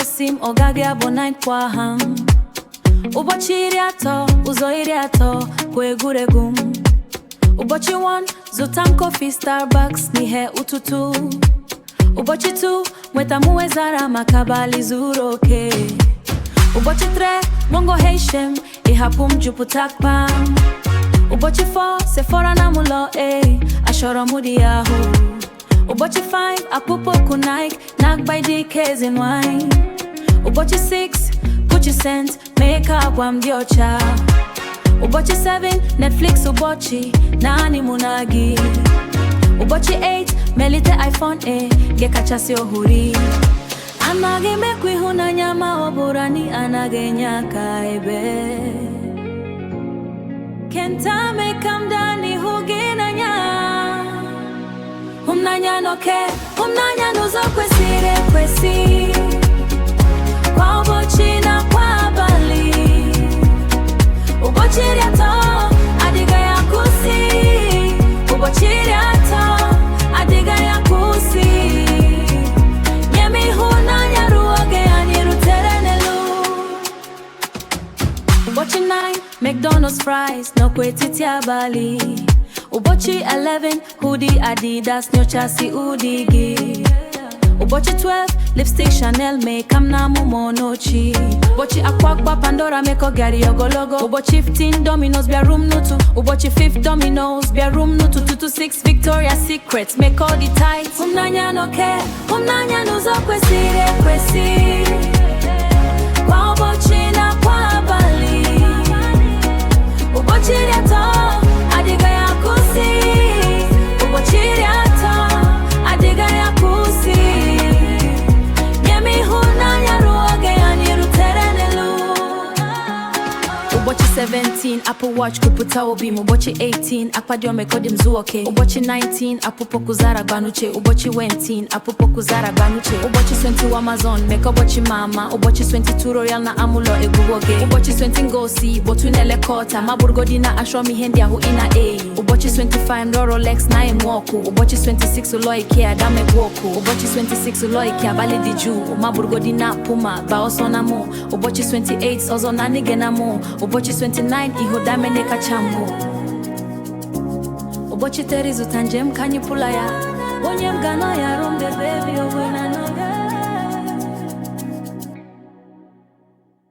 gosi m ọ gaghị abụ 9 kwa ha ụbọchị 30 ụzọ 30 kwa egwuregwu m ụbọchị 1 zụta m kọfị Starbucks n'ihe ụtụtụ ụbọchị 2 Nweta m Zara maka abalị zuru oke ụbọchị 3 Ngwongwo H&M ịhapụ m jupụta akpa ụbọchị 4 Sephora na ụlọ achọrọ m dị ahụ ụbọchị 5 Akpụkpọ Nike na-agba dị ike ezi nwanyị ụbọchị 6 Gucci scent mee ka àgwà m dị ọcha ụbọchị 7 Netflix ụbọchị naanị mụ na gị ụbọchị 8 melite iPhone gị kachasị ọhụrụ anaghị emekwa ịhụnanya ma ọ bụrụ anyị anaghị enye aka ebe kenta mee ka m daa n'ihu gị n'anya hụ m n'anya n'oke hụ m n'anya n'ụzọ kwesịrị ekwesị kwa ụbọchị na kwa abalị ụbọchị 30 adịghị akwụsị ụbọchị 30 adịghị akwụsị nye m ịhụnanya ruo oge anyị rutere n'elu ụbọchị 9 McDonald's fries n'ọkwa etiti abalị ụbọchị 11 hoodie Adidas nyochasị ụdị gị ụbọchị 12 lipstick Chanel mee ka m na-amụmụ n'ochi ụbọchị akwa Pandora mee ka ọ garị ogologo ụbọchị 15 Domino's bịaru m n'ụtụ ụbọchị 5 Domino's bịaru m n'ụtụ tutu 6 Victoria's Secret mee ka ọ dị tight hụ m n'anya n'oke hụ m n'anya n'ụzọ kwesịrị ekwesị kwa ụbọchị na kwa abalị ụbọchị 30 adịghị akwụsị ụbọchị 30 adịghị akwụsị nye m ịhụnanya ruo oge anyị rutere n'elu ụbọchị 17 Apple Watch jupụta obi m ụbọchị 18 akpa dị omekọdị m zuo oke ụbọchị 19 Akpụkpọ Zara gbanuche ụbọchị 20 Akpụkpọ Zara gbanuche ụbọchị 20 Amazon meka ụbọchị mama ụbọchị 22 Royal na amụlọ egwuregwu oge ụbọchị 20 gosi botu na-elekọta ma bụrụgodi na achọ m ihe ndị ahụ ị na-eyi ụbọchị 25 rọ Rolex na emu ọkụ ụbọchị 26 ụlọ ike adamegwu ọkụ ụbọchị 26 ụlọ ike abalị dị juu ma bụrụgodi na puma gba ọsọ na mụ ụbọchị 28 ọzọ na nige na mụ ụbọchị 29 ihu damene kacha mbụ ụbọchị 30 zụta njem ka anyị pụla ya onye m ga nọ ya rụ mbe bebi owe na